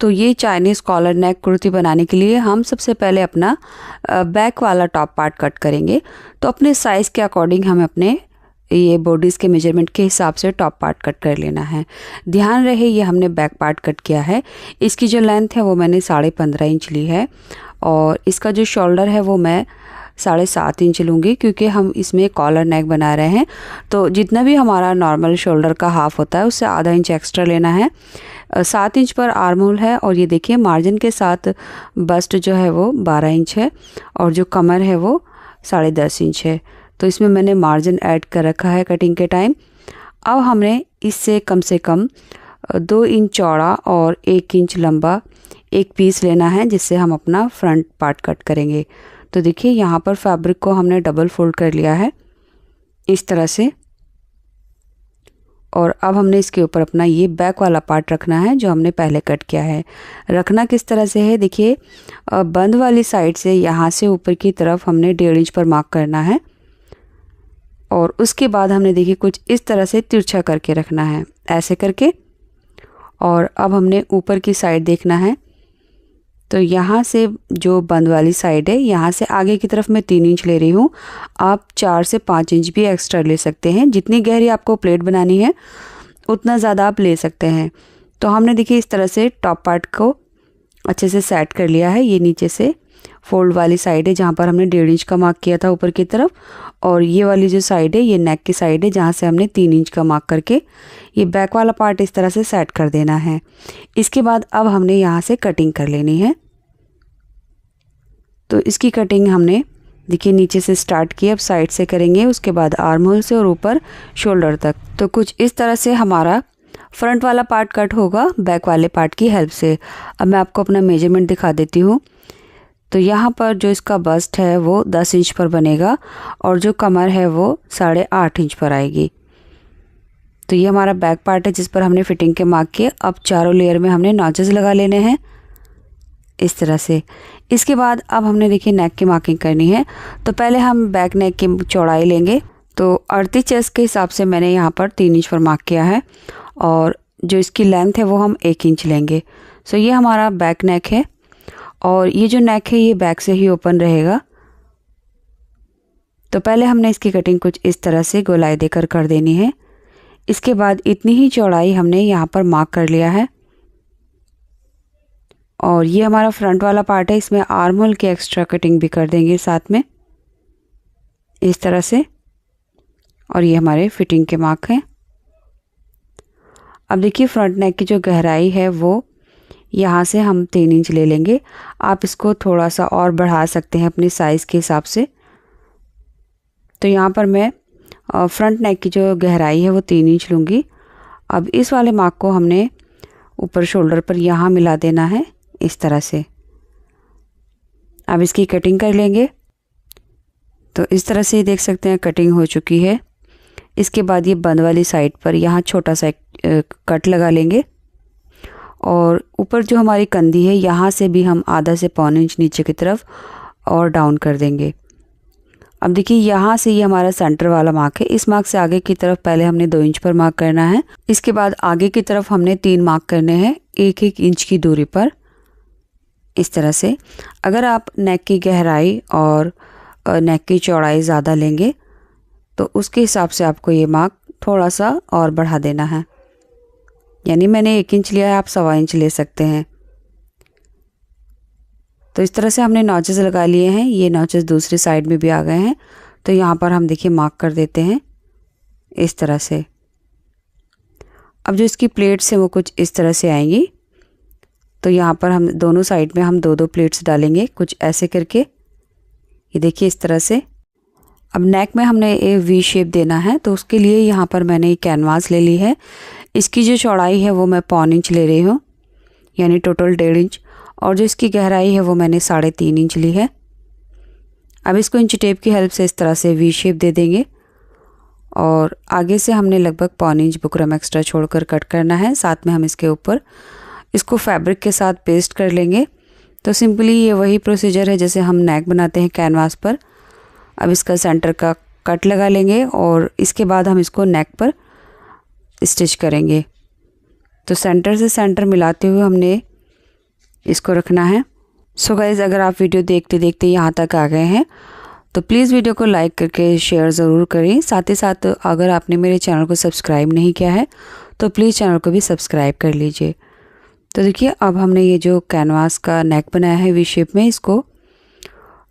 तो ये Chinese collar नेक कुर्ती बनाने के लिए हम सबसे पहले अपना बैक वाला टॉप पार्ट कट करेंगे। तो अपने साइज़ के अकॉर्डिंग हमें अपने ये बॉडीज़ के मेजरमेंट के हिसाब से टॉप पार्ट कट कर लेना है। ध्यान रहे ये हमने बैक पार्ट कट किया है। इसकी जो लेंथ है वो मैंने 15.5 इंच ली है और इसका जो शोल्डर है वो मैं 7.5 इंच लूँगी, क्योंकि हम इसमें कॉलर नेक बना रहे हैं। तो जितना भी हमारा नॉर्मल शोल्डर का हाफ होता है उससे आधा इंच एक्स्ट्रा लेना है। 7 इंच पर आर्म होल है और ये देखिए मार्जिन के साथ बस्ट जो है वो 12 इंच है और जो कमर है वो 10.5 इंच है। तो इसमें मैंने मार्जिन ऐड कर रखा है कटिंग के टाइम। अब हमने इससे कम से कम 2 इंच चौड़ा और 1 इंच लंबा एक पीस लेना है, जिससे हम अपना फ्रंट पार्ट कट करेंगे। तो देखिए यहाँ पर फैब्रिक को हमने डबल फोल्ड कर लिया है इस तरह से, और अब हमने इसके ऊपर अपना ये बैक वाला पार्ट रखना है जो हमने पहले कट किया है। रखना किस तरह से है, देखिए बंद वाली साइड से यहाँ से ऊपर की तरफ हमने 1.5 इंच पर मार्क करना है और उसके बाद हमने देखिए कुछ इस तरह से तिरछा करके रखना है ऐसे करके। और अब हमने ऊपर की साइड देखना है। तो यहाँ से जो बंद वाली साइड है यहाँ से आगे की तरफ मैं 3 इंच ले रही हूँ। आप 4 से 5 इंच भी एक्स्ट्रा ले सकते हैं। जितनी गहरी आपको प्लेट बनानी है उतना ज़्यादा आप ले सकते हैं। तो हमने देखिए इस तरह से टॉप पार्ट को अच्छे से सेट कर लिया है। ये नीचे से फोल्ड वाली साइड है जहाँ पर हमने 1.5 इंच का मार्क किया था ऊपर की तरफ, और ये वाली जो साइड है ये नेक की साइड है जहाँ से हमने 3 इंच का मार्क करके ये बैक वाला पार्ट इस तरह से सेट कर देना है। इसके बाद अब हमने यहाँ से कटिंग कर लेनी है। तो इसकी कटिंग हमने देखिए नीचे से स्टार्ट की, अब साइड से करेंगे, उसके बाद आर्म होल से और ऊपर शोल्डर तक। तो कुछ इस तरह से हमारा फ्रंट वाला पार्ट कट होगा बैक वाले पार्ट की हेल्प से। अब मैं आपको अपना मेजरमेंट दिखा देती हूँ। तो यहाँ पर जो इसका बस्ट है वो 10 इंच पर बनेगा और जो कमर है वो 8.5 इंच पर आएगी। तो ये हमारा बैक पार्ट है जिस पर हमने फिटिंग के मार्क किए। अब चारों लेयर में हमने नॉचेस लगा लेने हैं इस तरह से। इसके बाद अब हमने देखिए नेक की मार्किंग करनी है। तो पहले हम बैक नेक की चौड़ाई लेंगे। तो 38 चेस्ट के हिसाब से मैंने यहाँ पर 3 इंच पर मार्क किया है और जो इसकी लेंथ है वो हम 1 इंच लेंगे। सो ये हमारा बैक नेक है और ये जो नेक है ये बैक से ही ओपन रहेगा। तो पहले हमने इसकी कटिंग कुछ इस तरह से गोलाई देकर कर देनी है। इसके बाद इतनी ही चौड़ाई हमने यहाँ पर मार्क कर लिया है और ये हमारा फ्रंट वाला पार्ट है। इसमें आर्म होल की एक्स्ट्रा कटिंग भी कर देंगे साथ में इस तरह से, और ये हमारे फिटिंग के मार्क हैं। अब देखिए फ्रंट नेक की जो गहराई है वो यहाँ से हम 3 इंच ले लेंगे। आप इसको थोड़ा सा और बढ़ा सकते हैं अपने साइज़ के हिसाब से। तो यहाँ पर मैं फ्रंट नेक की जो गहराई है वो 3 इंच लूँगी। अब इस वाले मार्क को हमने ऊपर शोल्डर पर यहाँ मिला देना है इस तरह से। अब इसकी कटिंग कर लेंगे। तो इस तरह से देख सकते हैं कटिंग हो चुकी है। इसके बाद ये बंद वाली साइड पर यहाँ छोटा सा कट लगा लेंगे और ऊपर जो हमारी कंधी है यहाँ से भी हम आधा से 1.25 इंच नीचे की तरफ और डाउन कर देंगे। अब देखिए यहाँ से ये हमारा सेंटर वाला मार्क है। इस मार्क से आगे की तरफ पहले हमने 2 इंच पर मार्क करना है। इसके बाद आगे की तरफ हमने 3 मार्क करने हैं 1-1 इंच की दूरी पर इस तरह से। अगर आप नेक की गहराई और नेक की चौड़ाई ज़्यादा लेंगे तो उसके हिसाब से आपको ये मार्क थोड़ा सा और बढ़ा देना है। यानी मैंने 1 इंच लिया है, आप 1.25 इंच ले सकते हैं। तो इस तरह से हमने नॉचेस लगा लिए हैं। ये नॉचेस दूसरी साइड में भी आ गए हैं। तो यहाँ पर हम देखिए मार्क कर देते हैं इस तरह से। अब जो इसकी प्लेट्स हैं वो कुछ इस तरह से आएंगी। तो यहाँ पर हम दोनों साइड में हम 2-2 प्लेट्स डालेंगे कुछ ऐसे करके। ये देखिए इस तरह से। अब नेक में हमने एक वी शेप देना है तो उसके लिए यहाँ पर मैंने कैनवास ले ली है। इसकी जो चौड़ाई है वो मैं 1.25 इंच ले रही हूँ, यानी टोटल 1.5 इंच, और जो इसकी गहराई है वो मैंने 3.5 इंच ली है। अब इसको इंच टेप की हेल्प से इस तरह से वी शेप दे देंगे और आगे से हमने लगभग 1.25 इंच बुकरम एक्स्ट्रा छोड़कर कट करना है। साथ में हम इसके ऊपर इसको फैब्रिक के साथ पेस्ट कर लेंगे। तो सिंपली ये वही प्रोसीजर है जैसे हम नेक बनाते हैं कैनवास पर। अब इसका सेंटर का कट लगा लेंगे और इसके बाद हम इसको नेक पर स्टिच करेंगे। तो सेंटर से सेंटर मिलाते हुए हमने इसको रखना है। सो गाइज़, अगर आप वीडियो देखते देखते यहाँ तक आ गए हैं तो प्लीज़ वीडियो को लाइक करके शेयर ज़रूर करें। साथ ही साथ अगर आपने मेरे चैनल को सब्सक्राइब नहीं किया है तो प्लीज़ चैनल को भी सब्सक्राइब कर लीजिए। तो देखिए, अब हमने ये जो कैनवास का नेक बनाया है वी शेप में, इसको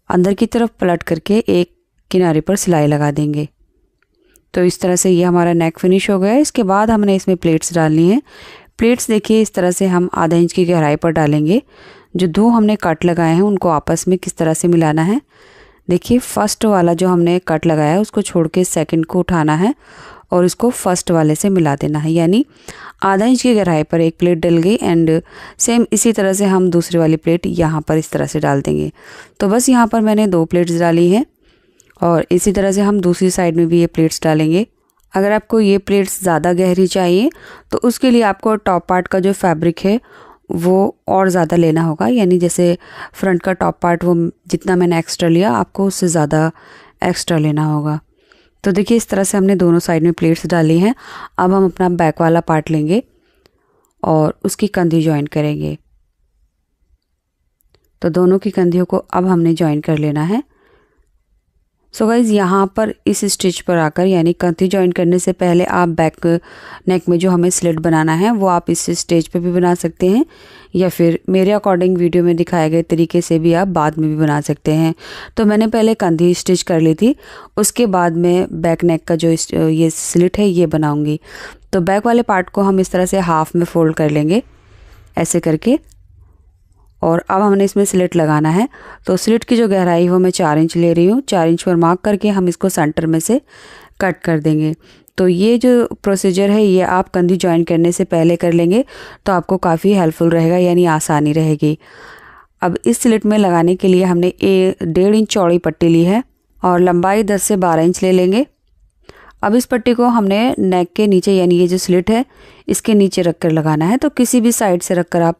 अंदर की तरफ पलट करके एक किनारे पर सिलाई लगा देंगे। तो इस तरह से ये हमारा नेक फिनिश हो गया है। इसके बाद हमने इसमें प्लेट्स डालनी है। प्लेट्स देखिए इस तरह से हम आधा इंच की गहराई पर डालेंगे। जो दो हमने कट लगाए हैं उनको आपस में किस तरह से मिलाना है, देखिए फर्स्ट वाला जो हमने कट लगाया है उसको छोड़ के सेकंड को उठाना है और इसको फर्स्ट वाले से मिला देना है। यानी आधा इंच की गहराई पर एक प्लेट डल गई एंड सेम इसी तरह से हम दूसरी वाली प्लेट यहाँ पर इस तरह से डाल देंगे। तो बस यहाँ पर मैंने 2 प्लेट्स डाली हैं और इसी तरह से हम दूसरी साइड में भी ये प्लेट्स डालेंगे। अगर आपको ये प्लेट्स ज़्यादा गहरी चाहिए तो उसके लिए आपको टॉप पार्ट का जो फैब्रिक है वो और ज़्यादा लेना होगा। यानी जैसे फ्रंट का टॉप पार्ट वो जितना मैंने एक्स्ट्रा लिया, आपको उससे ज़्यादा एक्स्ट्रा लेना होगा। तो देखिए इस तरह से हमने दोनों साइड में प्लेट्स डाली हैं। अब हम अपना बैक वाला पार्ट लेंगे और उसकी कंधी ज्वाइन करेंगे। तो दोनों की कंधियों को अब हमने ज्वाइन कर लेना है। सो गाइज़, यहाँ पर इस स्टिच पर आकर यानी कंधी ज्वाइन करने से पहले आप बैक नेक में जो हमें स्लिट बनाना है वो आप इस स्टेज पे भी बना सकते हैं या फिर मेरे अकॉर्डिंग वीडियो में दिखाए गए तरीके से भी आप बाद में भी बना सकते हैं। तो मैंने पहले कंधी स्टिच कर ली थी, उसके बाद में बैक नेक का जो ये स्लिट है ये बनाऊंगी। तो बैक वाले पार्ट को हम इस तरह से हाफ में फोल्ड कर लेंगे ऐसे करके, और अब हमने इसमें स्लिट लगाना है। तो स्लिट की जो गहराई वो मैं 4 इंच ले रही हूँ। 4 इंच पर मार्क करके हम इसको सेंटर में से कट कर देंगे। तो ये जो प्रोसीजर है ये आप कंधी ज्वाइन करने से पहले कर लेंगे तो आपको काफ़ी हेल्पफुल रहेगा, यानी आसानी रहेगी। अब इस स्लिट में लगाने के लिए हमने 1.5 इंच चौड़ी पट्टी ली है और लंबाई 10 से 12 इंच ले लेंगे। अब इस पट्टी को हमने नेक के नीचे यानी ये जो स्लिट है इसके नीचे रख कर लगाना है। तो किसी भी साइड से रख कर आप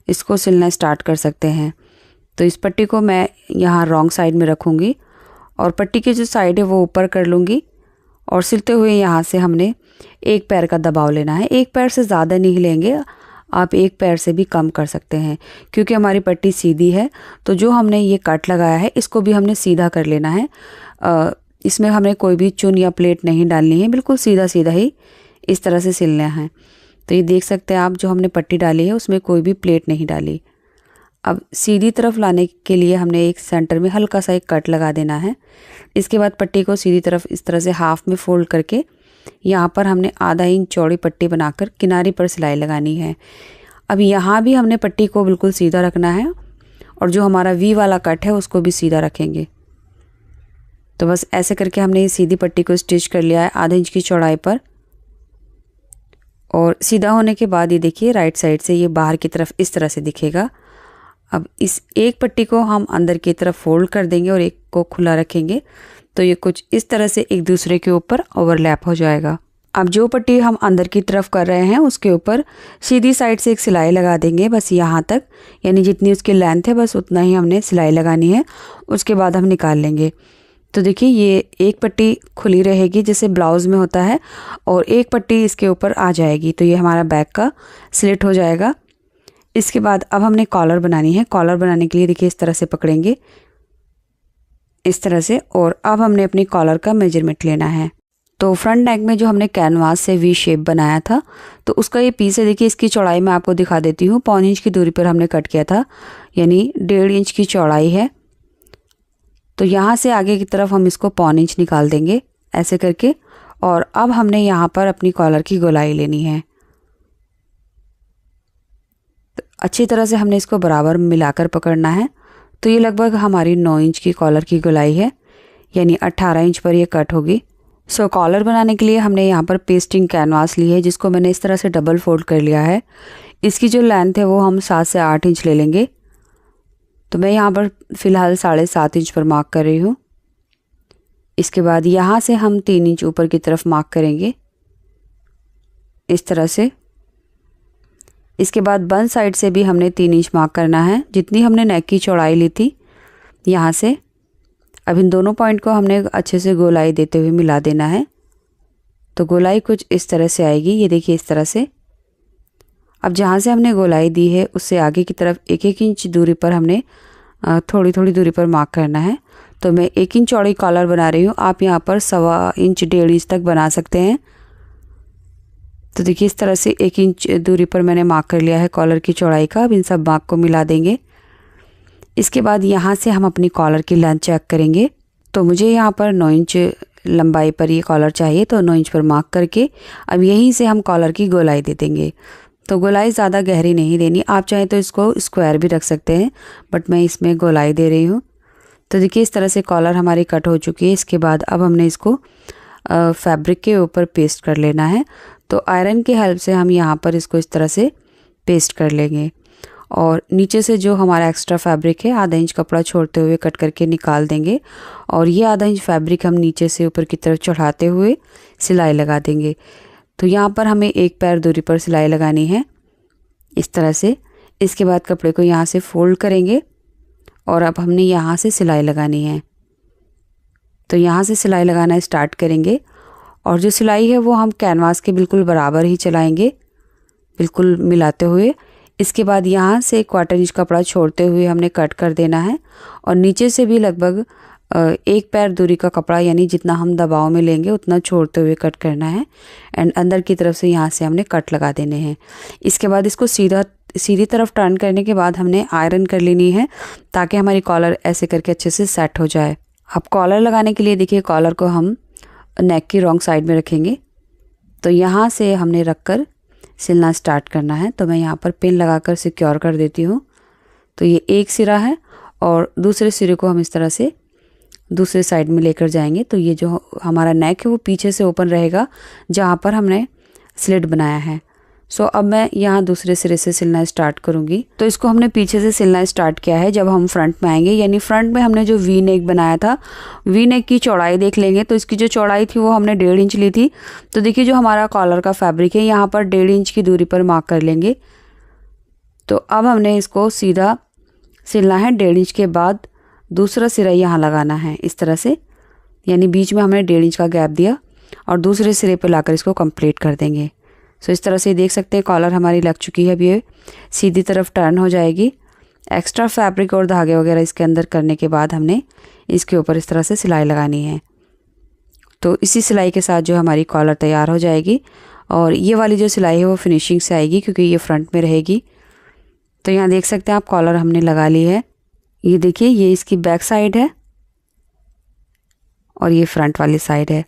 इसको सिलना स्टार्ट कर सकते हैं। तो इस पट्टी को मैं यहाँ रॉन्ग साइड में रखूँगी और पट्टी की जो साइड है वो ऊपर कर लूँगी और सिलते हुए यहाँ से हमने एक पैर का दबाव लेना है। एक पैर से ज़्यादा नहीं लेंगे, आप एक पैर से भी कम कर सकते हैं क्योंकि हमारी पट्टी सीधी है। तो जो हमने ये कट लगाया है इसको भी हमने सीधा कर लेना है। इसमें हमें कोई भी चुन या प्लेट नहीं डालनी है, बिल्कुल सीधा सीधा ही इस तरह से सिलना है। तो ये देख सकते हैं आप, जो हमने पट्टी डाली है उसमें कोई भी प्लेट नहीं डाली। अब सीधी तरफ लाने के लिए हमने एक सेंटर में हल्का सा एक कट लगा देना है। इसके बाद पट्टी को सीधी तरफ इस तरह से हाफ में फोल्ड करके यहाँ पर हमने आधा इंच चौड़ी पट्टी बनाकर किनारे पर सिलाई लगानी है। अब यहाँ भी हमने पट्टी को बिल्कुल सीधा रखना है और जो हमारा वी वाला कट है उसको भी सीधा रखेंगे। तो बस ऐसे करके हमने ये सीधी पट्टी को स्टिच कर लिया है आधा इंच की चौड़ाई पर। और सीधा होने के बाद ये देखिए राइट साइड से ये बाहर की तरफ इस तरह से दिखेगा। अब इस एक पट्टी को हम अंदर की तरफ फोल्ड कर देंगे और एक को खुला रखेंगे तो ये कुछ इस तरह से एक दूसरे के ऊपर ओवरलैप हो जाएगा। अब जो पट्टी हम अंदर की तरफ कर रहे हैं उसके ऊपर सीधी साइड से एक सिलाई लगा देंगे, बस यहाँ तक, यानी जितनी उसकी लेंथ है बस उतना ही हमने सिलाई लगानी है। उसके बाद हम निकाल लेंगे। तो देखिए ये एक पट्टी खुली रहेगी जैसे ब्लाउज़ में होता है और एक पट्टी इसके ऊपर आ जाएगी। तो ये हमारा बैक का स्लिट हो जाएगा। इसके बाद अब हमने कॉलर बनानी है। कॉलर बनाने के लिए देखिए इस तरह से पकड़ेंगे इस तरह से, और अब हमने अपनी कॉलर का मेजरमेंट लेना है। तो फ्रंट नेक में जो हमने कैनवास से वी शेप बनाया था तो उसका ये पीस है, देखिए इसकी चौड़ाई मैं आपको दिखा देती हूँ। 1.25 इंच की दूरी पर हमने कट किया था, यानी 1.5 इंच की चौड़ाई है। तो यहाँ से आगे की तरफ हम इसको 1.25 इंच निकाल देंगे ऐसे करके, और अब हमने यहाँ पर अपनी कॉलर की गोलाई लेनी है। तो अच्छी तरह से हमने इसको बराबर मिलाकर पकड़ना है। तो ये लगभग हमारी 9 इंच की कॉलर की गोलाई है, यानी 18 इंच पर ये कट होगी। सो कॉलर बनाने के लिए हमने यहाँ पर पेस्टिंग कैनवास ली है जिसको मैंने इस तरह से डबल फोल्ड कर लिया है। इसकी जो लेंथ है वो हम 7 से 8 इंच ले लेंगे। तो मैं यहाँ पर फ़िलहाल 7.5 इंच पर मार्क कर रही हूँ। इसके बाद यहाँ से हम 3 इंच ऊपर की तरफ मार्क करेंगे इस तरह से। इसके बाद बन साइड से भी हमने 3 इंच मार्क करना है, जितनी हमने नेक की चौड़ाई ली थी यहाँ से। अब इन दोनों पॉइंट को हमने अच्छे से गोलाई देते हुए मिला देना है। तो गोलाई कुछ इस तरह से आएगी, ये देखिए इस तरह से। अब जहाँ से हमने गोलाई दी है उससे आगे की तरफ 1-1 इंच दूरी पर हमने थोड़ी थोड़ी दूरी पर मार्क करना है। तो मैं 1 इंच चौड़ी कॉलर बना रही हूँ, आप यहाँ पर 1.25 इंच 1.5 इंच तक बना सकते हैं। तो देखिए इस तरह से 1 इंच दूरी पर मैंने मार्क कर लिया है कॉलर की चौड़ाई का। अब इन सब मार्क को मिला देंगे। इसके बाद यहाँ से हम अपनी कॉलर की लेंथ चेक करेंगे। तो मुझे यहाँ पर 9 इंच लंबाई पर ये कॉलर चाहिए, तो 9 इंच पर मार्क करके अब यहीं से हम कॉलर की गोलाई दे देंगे। तो गोलाई ज़्यादा गहरी नहीं देनी, आप चाहें तो इसको स्क्वायर भी रख सकते हैं, बट मैं इसमें गोलाई दे रही हूँ। तो देखिए इस तरह से कॉलर हमारी कट हो चुकी है। इसके बाद अब हमने इसको फैब्रिक के ऊपर पेस्ट कर लेना है। तो आयरन की हेल्प से हम यहाँ पर इसको इस तरह से पेस्ट कर लेंगे और नीचे से जो हमारा एक्स्ट्रा फैब्रिक है आधा इंच कपड़ा छोड़ते हुए कट करके निकाल देंगे और ये आधा इंच फैब्रिक हम नीचे से ऊपर की तरफ चढ़ाते हुए सिलाई लगा देंगे। तो यहाँ पर हमें 1 पैर दूरी पर सिलाई लगानी है इस तरह से। इसके बाद कपड़े को यहाँ से फोल्ड करेंगे और अब हमने यहाँ से सिलाई लगानी है। तो यहाँ से सिलाई लगाना स्टार्ट करेंगे और जो सिलाई है वो हम कैनवास के बिल्कुल बराबर ही चलाएंगे, बिल्कुल मिलाते हुए। इसके बाद यहाँ से 1/4 इंच कपड़ा छोड़ते हुए हमने कट कर देना है और नीचे से भी लगभग 1 पैर दूरी का कपड़ा, यानी जितना हम दबाव में लेंगे उतना छोड़ते हुए कट करना है एंड अंदर की तरफ से यहाँ से हमने कट लगा देने हैं। इसके बाद इसको सीधी तरफ टर्न करने के बाद हमने आयरन कर लेनी है ताकि हमारी कॉलर ऐसे करके अच्छे से सेट हो जाए। अब कॉलर लगाने के लिए देखिए कॉलर को हम नेक की रॉन्ग साइड में रखेंगे। तो यहाँ से हमने रखकर सिलना स्टार्ट करना है। तो मैं यहाँ पर पिन लगाकर सिक्योर कर देती हूँ। तो ये एक सिरा है और दूसरे सिरे को हम इस तरह से दूसरे साइड में लेकर जाएंगे। तो ये जो हमारा नेक है वो पीछे से ओपन रहेगा जहाँ पर हमने स्लिट बनाया है। सो अब मैं यहाँ दूसरे सिरे से सिलना स्टार्ट करूँगी। तो इसको हमने पीछे से सिलना स्टार्ट किया है। जब हम फ्रंट में आएंगे, यानी फ्रंट में हमने जो वी नेक बनाया था, वी नेक की चौड़ाई देख लेंगे। तो इसकी जो चौड़ाई थी वो हमने 1.5 इंच ली थी। तो देखिए जो हमारा कॉलर का फैब्रिक है यहाँ पर 1.5 इंच की दूरी पर मार्क कर लेंगे। तो अब हमने इसको सीधा सिलना है। 1.5 इंच के बाद दूसरा सिरा यहाँ लगाना है इस तरह से, यानी बीच में हमने 1.5 इंच का गैप दिया और दूसरे सिरे पर लाकर इसको कंप्लीट कर देंगे। सो इस तरह से देख सकते हैं कॉलर हमारी लग चुकी है। अब ये सीधी तरफ टर्न हो जाएगी। एक्स्ट्रा फैब्रिक और धागे वगैरह इसके अंदर करने के बाद हमने इसके ऊपर इस तरह से सिलाई लगानी है। तो इसी सिलाई के साथ जो हमारी कॉलर तैयार हो जाएगी और ये वाली जो सिलाई है वो फिनिशिंग से आएगी क्योंकि ये फ्रंट में रहेगी। तो यहाँ देख सकते हैं आप कॉलर हमने लगा ली है। ये देखिए ये इसकी बैक साइड है और ये फ्रंट वाली साइड है।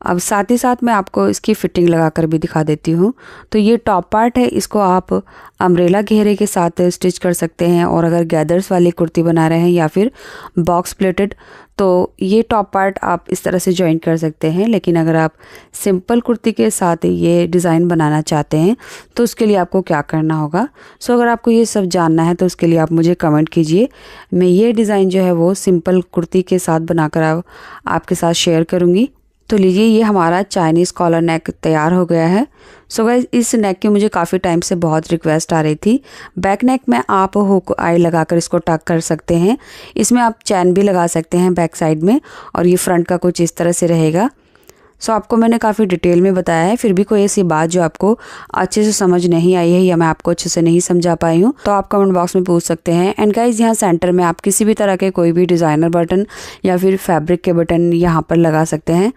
अब साथ ही साथ मैं आपको इसकी फिटिंग लगाकर भी दिखा देती हूँ। तो ये टॉप पार्ट है, इसको आप अम्ब्रेला घेरे के साथ स्टिच कर सकते हैं और अगर गैदर्स वाली कुर्ती बना रहे हैं या फिर बॉक्स प्लेटेड तो ये टॉप पार्ट आप इस तरह से जॉइन कर सकते हैं। लेकिन अगर आप सिंपल कुर्ती के साथ ये डिज़ाइन बनाना चाहते हैं तो उसके लिए आपको क्या करना होगा। सो अगर आपको ये सब जानना है तो उसके लिए आप मुझे कमेंट कीजिए। मैं ये डिज़ाइन जो है वो सिंपल कुर्ती के साथ बनाकर आपके साथ शेयर करूँगी। तो लीजिए ये हमारा चाइनीज़ कॉलर नेक तैयार हो गया है। सो गाइस इस नेक की मुझे काफ़ी टाइम से बहुत रिक्वेस्ट आ रही थी। बैक नेक में आप हुक आई लगाकर इसको टक कर सकते हैं। इसमें आप चैन भी लगा सकते हैं बैक साइड में और ये फ्रंट का कुछ इस तरह से रहेगा। सो आपको मैंने काफ़ी डिटेल में बताया है। फिर भी कोई ऐसी बात जो आपको अच्छे से समझ नहीं आई है या मैं आपको अच्छे से नहीं समझा पाई हूँ तो आप कमेंट बॉक्स में पूछ सकते हैं। एंड गाइज यहाँ सेंटर में आप किसी भी तरह के कोई भी डिज़ाइनर बटन या फिर फैब्रिक के बटन यहाँ पर लगा सकते हैं।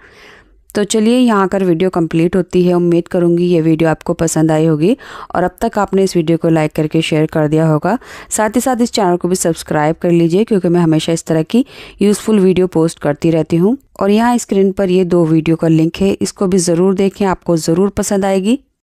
तो चलिए यहाँ कर वीडियो कंप्लीट होती है। उम्मीद करूँगी ये वीडियो आपको पसंद आई होगी और अब तक आपने इस वीडियो को लाइक करके शेयर कर दिया होगा। साथ ही साथ इस चैनल को भी सब्सक्राइब कर लीजिए क्योंकि मैं हमेशा इस तरह की यूज़फुल वीडियो पोस्ट करती रहती हूँ। और यहाँ स्क्रीन पर ये 2 वीडियो का लिंक है, इसको भी ज़रूर देखें, आपको ज़रूर पसंद आएगी।